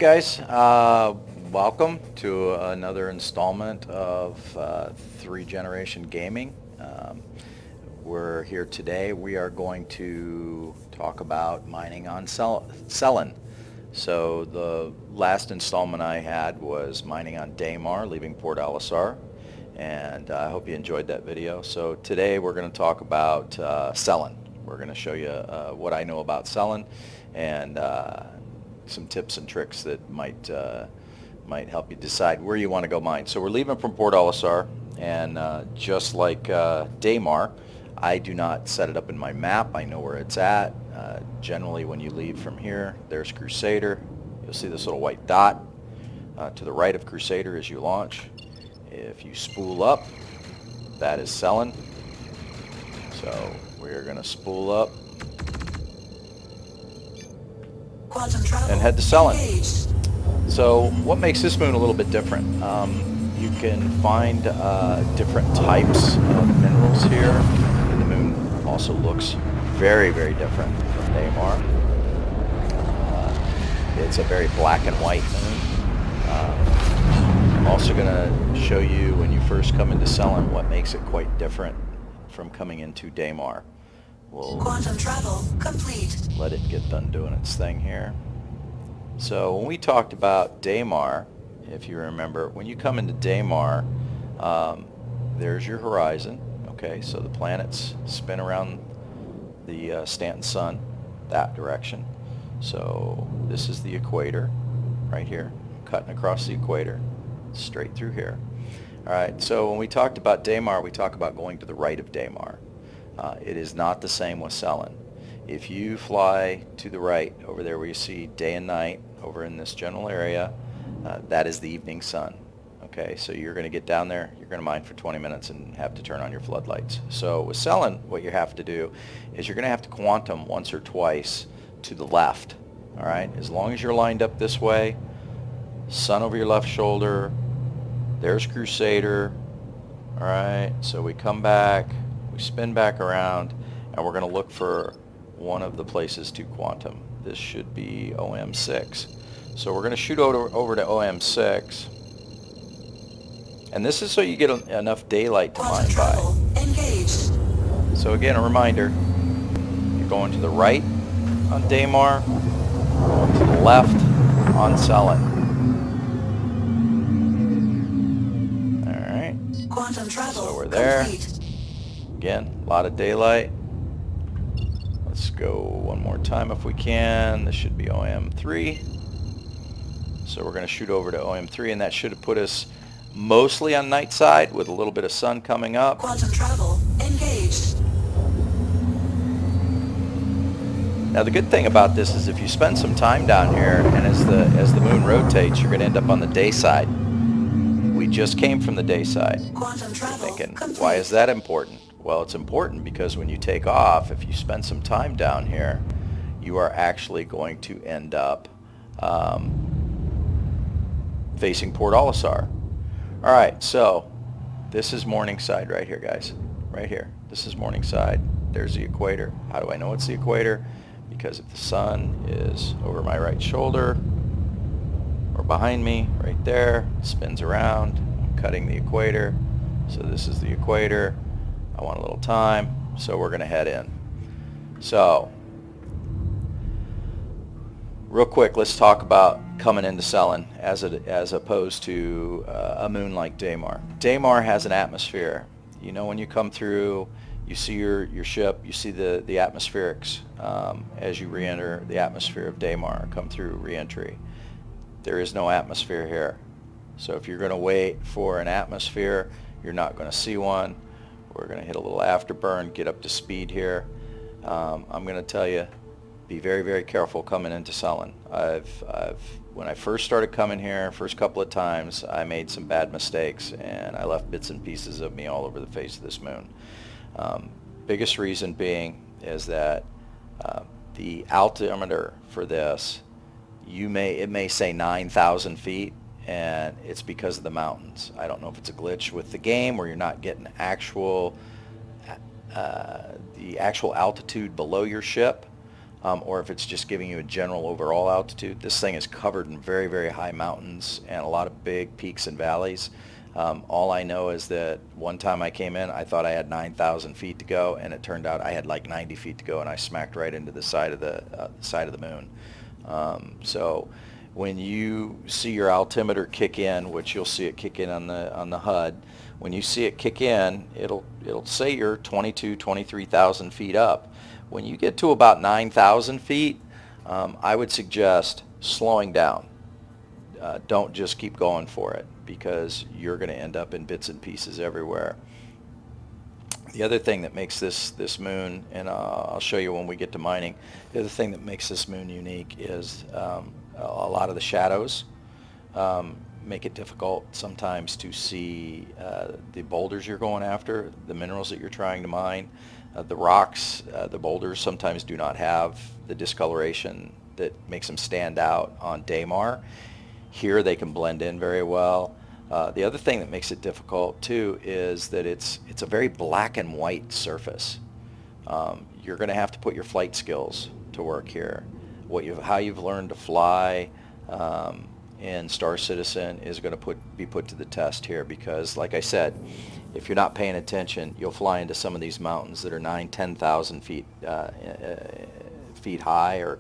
guys, welcome to another installment of 3Generation Gaming. We're here today. We are going to talk about mining on Cellin. So the last installment I had was mining on Daymar, leaving Port Alisar, and I hope you enjoyed that video. So today we're going to talk about Selin. We're going to show you what I know about Selin and some tips and tricks that might help you decide where you want to go mine. So we're leaving from Port Alisar, and just like Daymar, I do not set it up in my map. I know where it's at. Generally, when you leave from here, there's Crusader. You'll see this little white dot to the right of Crusader as you launch. If you spool up, that is Selin. So we're going to spool up and head to Cellin. So what makes this moon a little bit different? You can find different types of minerals here. And the moon also looks very, very different from Daymar. It's a very black and white moon. I'm also going to show you when you first come into Cellin what makes it quite different from coming into Daymar. We'll quantum travel complete. Let it get done doing its thing here. So when we talked about Daymar, if you remember, when you come into Daymar, there's your horizon. Okay, so the planets spin around the Stanton sun, that direction. So this is the equator right here, cutting across the equator, straight through here. All right, so when we talked about Daymar, we talked about going to the right of Daymar. It is not the same with Selin. If you fly to the right, over there where you see day and night, over in this general area, that is the evening sun. Okay, so you're going to get down there, you're going to mine for 20 minutes and have to turn on your floodlights. So with Selin, what you have to do is you're going to have to quantum once or twice to the left. All right, as long as you're lined up this way, sun over your left shoulder, there's Crusader. All right, so we come back, spin back around, and we're going to look for one of the places to quantum. This should be OM6. So we're going to shoot over to OM6, and this is so you get enough daylight to mine by. Engaged. So again, a reminder, you're going to the right on Daymar, going to the left on Selin. Alright, Quantum travel so we're there. complete. Again, a lot of daylight. Let's go one more time if we can. This should be OM3. So we're going to shoot over to OM3, and that should have put us mostly on night side with a little bit of sun coming up. Quantum travel engaged. Now the good thing about this is if you spend some time down here, and as the moon rotates, you're going to end up on the day side. We just came from the day side. Quantum travel Thinking, complete. why is that important? Well, it's important because when you take off, if you spend some time down here, you are actually going to end up facing Port Alisar. All right, so this is Morningside right here, guys. Right here. This is Morningside. There's the equator. How do I know it's the equator? Because if the sun is over my right shoulder or behind me, right there, spins around, I'm cutting the equator. So this is the equator. I want a little time, so we're going to head in. So, real quick, let's talk about coming into Selin as opposed to a moon like Daymar. Daymar has an atmosphere. You know, when you come through, you see your ship, you see the atmospherics as you re-enter the atmosphere of Daymar, come through re-entry. There is no atmosphere here. So if you're going to wait for an atmosphere, you're not going to see one. We're going to hit a little afterburn, get up to speed here. I'm going to tell you, be very, very careful coming into Selin. When I first started coming here, first couple of times, I made some bad mistakes, and I left bits and pieces of me all over the face of this moon. Biggest reason being is that the altimeter for this, it may say 9,000 feet, and it's because of the mountains. I don't know if it's a glitch with the game where you're not getting the actual altitude below your ship, or if it's just giving you a general overall altitude. This thing is covered in very, very high mountains and a lot of big peaks and valleys. All I know is that one time I came in, I thought I had 9,000 feet to go, and it turned out I had like 90 feet to go, and I smacked right into the side of the moon. So when you see your altimeter kick in, which you'll see it kick in on the HUD, when you see it kick in, it'll say you're 23,000 feet up. When you get to about 9,000 feet, I would suggest slowing down. Don't just keep going for it, because you're going to end up in bits and pieces everywhere. The other thing that makes this moon, and I'll show you when we get to mining, the other thing that makes this moon unique is a lot of the shadows make it difficult sometimes to see the boulders you're going after, the minerals that you're trying to mine. The rocks, the boulders sometimes do not have the discoloration that makes them stand out on Daymar. Here they can blend in very well. The other thing that makes it difficult too is that it's a very black and white surface. You're going to have to put your flight skills to work here. How you've learned to fly in Star Citizen is going to be put to the test here, because like I said, if you're not paying attention, you'll fly into some of these mountains that are 9,000-10,000 feet high, or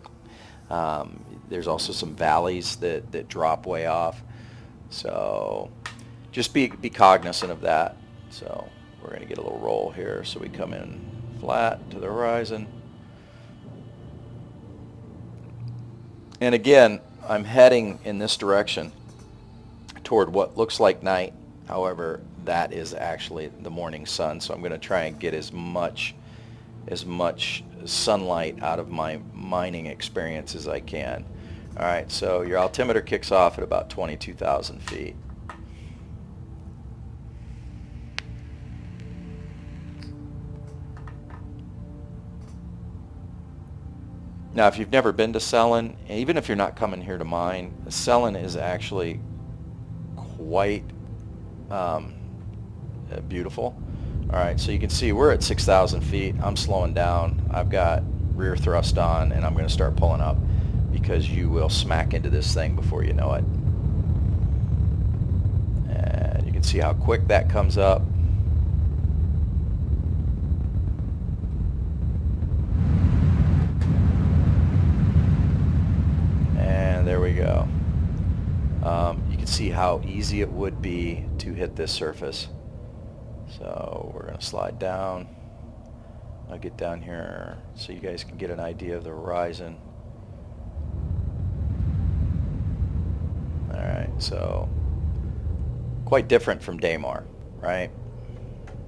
there's also some valleys that drop way off. So just be cognizant of that. So we're going to get a little roll here. So we come in flat to the horizon. And again, I'm heading in this direction toward what looks like night. However, that is actually the morning sun. So I'm going to try and get as much sunlight out of my mining experience as I can. All right, so your altimeter kicks off at about 22,000 feet. Now, if you've never been to Cellin, even if you're not coming here to mine, Selin is actually quite beautiful. All right, so you can see we're at 6,000 feet. I'm slowing down. I've got rear thrust on, and I'm going to start pulling up, because you will smack into this thing before you know it. And you can see how quick that comes up. And there we go. You can see how easy it would be to hit this surface. So we're going to slide down. I'll get down here so you guys can get an idea of the horizon. Alright, so quite different from Daymar, right?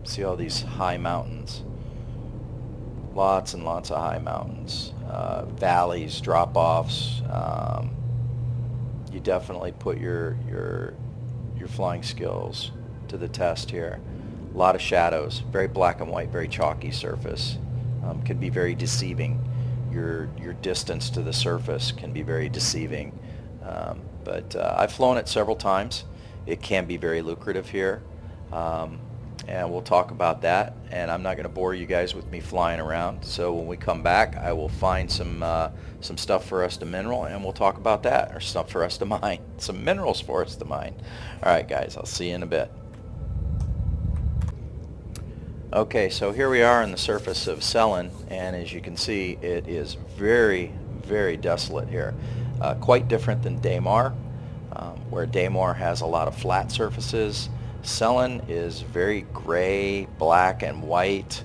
See all these high mountains. Lots and lots of high mountains. Valleys, drop-offs. You definitely put your flying skills to the test here. A lot of shadows, very black and white, very chalky surface. Can be very deceiving. Your distance to the surface can be very deceiving. But I've flown it several times. It can be very lucrative here. And we'll talk about that. And I'm not going to bore you guys with me flying around. So when we come back, I will find some stuff for us to mineral, and we'll talk about that, or stuff for us to mine. Some minerals for us to mine. All right, guys, I'll see you in a bit. Okay, so here we are on the surface of Selin, and as you can see, it is very, very desolate here. Quite different than Daymar, where Daymar has a lot of flat surfaces. Selin is very gray, black, and white.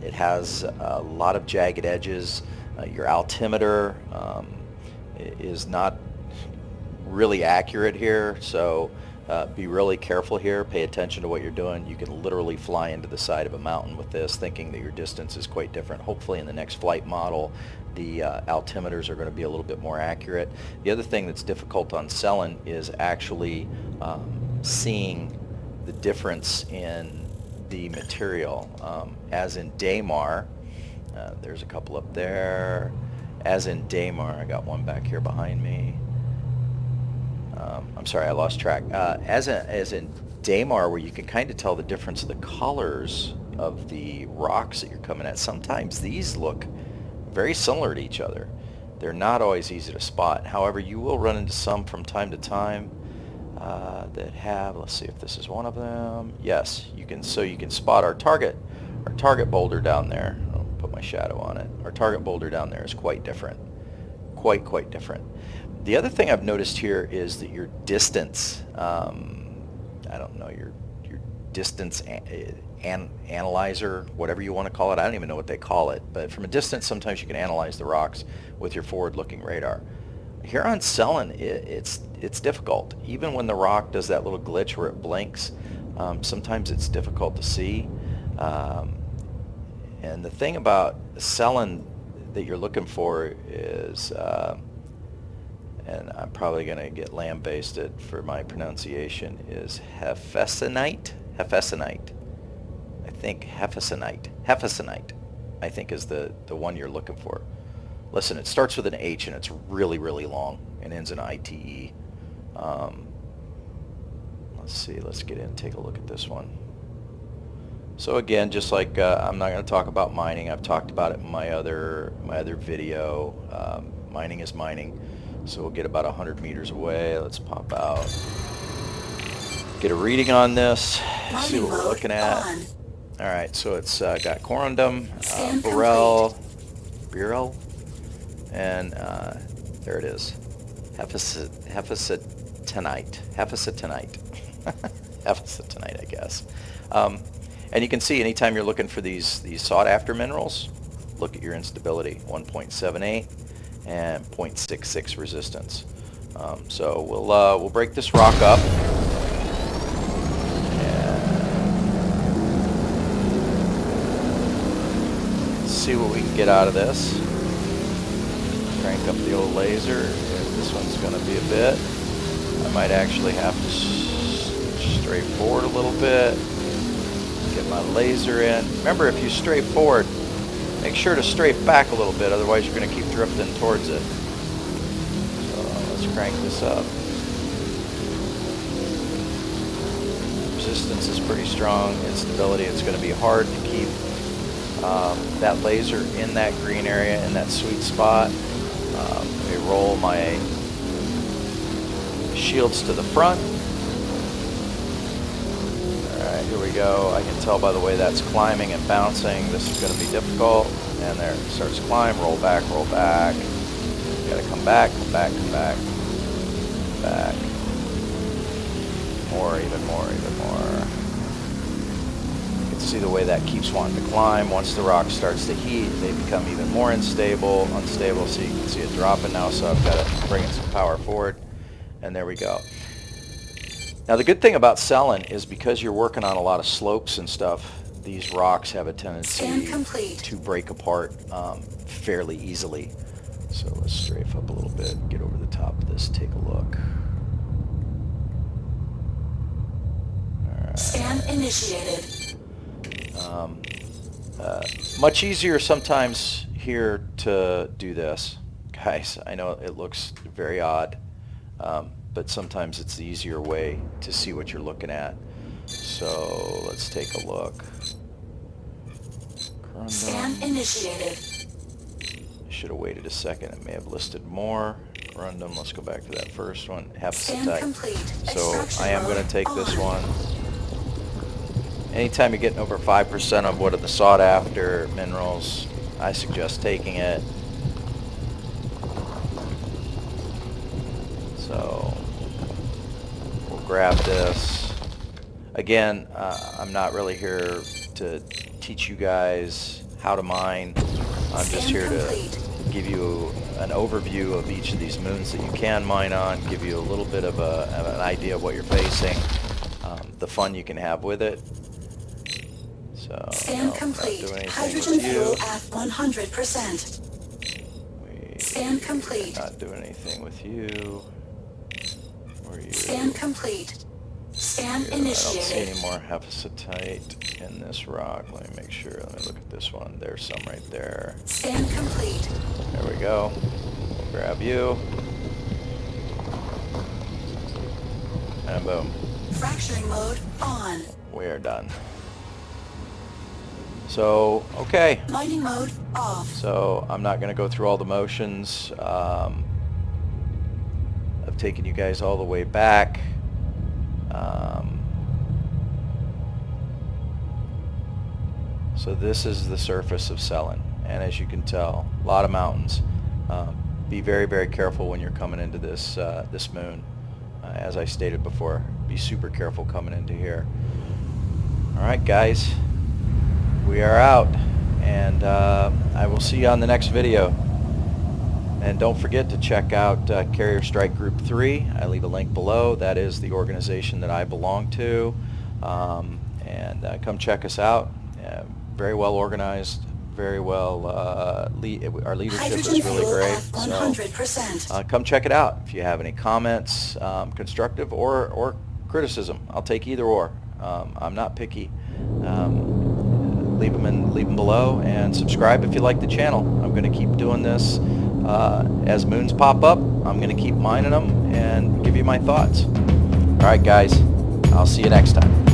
It has a lot of jagged edges. Your altimeter is not really accurate here, so be really careful here. Pay attention to what you're doing. You can literally fly into the side of a mountain with this, thinking that your distance is quite different. Hopefully in the next flight model, the altimeters are going to be a little bit more accurate. The other thing that's difficult on Selin is actually seeing the difference in the material. As in Daymar, there's a couple up there. As in Daymar, I got one back here behind me. I'm sorry, I lost track. As in Daymar, where you can kind of tell the difference of the colors of the rocks that you're coming at, sometimes these look very similar to each other. They're not always easy to spot. However, you will run into some from time to time that have, let's see if this is one of them. Yes, you can spot our target boulder down there. I'll put my shadow on it. Our target boulder down there is quite different. Quite different. The other thing I've noticed here is that your distance, I don't know, your distance analyzer, whatever you want to call it. I don't even know what they call it, but from a distance, sometimes you can analyze the rocks with your forward-looking radar. Here on Cellin, it's difficult. Even when the rock does that little glitch where it blinks, sometimes it's difficult to see. And the thing about Selin that you're looking for is, and I'm probably going to get lambasted for my pronunciation, is Hefesonite. I think Hefesonite, I think is the one you're looking for. Listen, it starts with an H and it's really, really long and ends in ITE. Let's see, let's get in and take a look at this one. So again, just like I'm not going to talk about mining. I've talked about it in my other video. Mining is mining. So we'll get about 100 meters away. Let's pop out. Get a reading on this. See what we're looking at. All right, so it's got corundum, beryl, and there it is, Hefesonite, Hefesonite, I guess. And you can see anytime you're looking for these sought-after minerals, look at your instability, 1.78 and 0.66 resistance. So we'll break this rock up. See what we can get out of this. Crank up the old laser. This one's going to be a bit. I might actually have to stray forward a little bit. Get my laser in. Remember, if you stray forward, make sure to strafe back a little bit, otherwise you're going to keep drifting towards it. So let's crank this up. Resistance is pretty strong. Instability, it's going to be hard to keep that laser in that green area, in that sweet spot. Let me roll my shields to the front. Alright, here we go. I can tell by the way that's climbing and bouncing. This is going to be difficult. And there, it starts to climb. Roll back, roll back. You gotta come back, come back, come back. Back. More, even more, even more. See the way that keeps wanting to climb. Once the rock starts to heat, they become even more unstable, so you can see it dropping now, so I've got to bring in some power forward, and there we go. Now the good thing about Selin is because you're working on a lot of slopes and stuff, these rocks have a tendency to break apart fairly easily. So let's strafe up a little bit, get over the top of this, take a look. Alright. Scan initiated. Much easier sometimes here to do this, guys. I know it looks very odd, but sometimes it's the easier way to see what you're looking at. So let's take a look. Scan initiated. Should have waited a second. It may have listed more. Corundum. Let's go back to that first one. Scan complete. So I am going to take this one. Anytime you're getting over 5% of what are the sought-after minerals, I suggest taking it. So we'll grab this. Again, I'm not really here to teach you guys how to mine. I'm just here to give you an overview of each of these moons that you can mine on, give you a little bit of an idea of what you're facing, the fun you can have with it. So, scan complete. Hydrogen fuel at 100%. Scan complete. Not doing anything with you. Or you. Scan complete. Scan initiated. I don't see any more Hefesonite in this rock. Let me make sure. Let me look at this one. There's some right there. Scan complete. There we go. We'll grab you. And boom. Fracturing mode on. We are done. So, okay. Mining mode off. So I'm not going to go through all the motions of taking you guys all the way back. So this is the surface of Cellin, and as you can tell, a lot of mountains. Be very, very careful when you're coming into this this moon. As I stated before, be super careful coming into here. All right, guys, we are out, and I will see you on the next video. And don't forget to check out Carrier Strike Group 3. I leave a link below. That is the organization that I belong to. And come check us out. Very well organized, very well, our leadership is really great. So come check it out. If you have any comments, constructive or criticism, I'll take either or. I'm not picky. Leave them below, and subscribe if you like the channel. I'm going to keep doing this. As moons pop up, I'm going to keep mining them and give you my thoughts. All right, guys, I'll see you next time.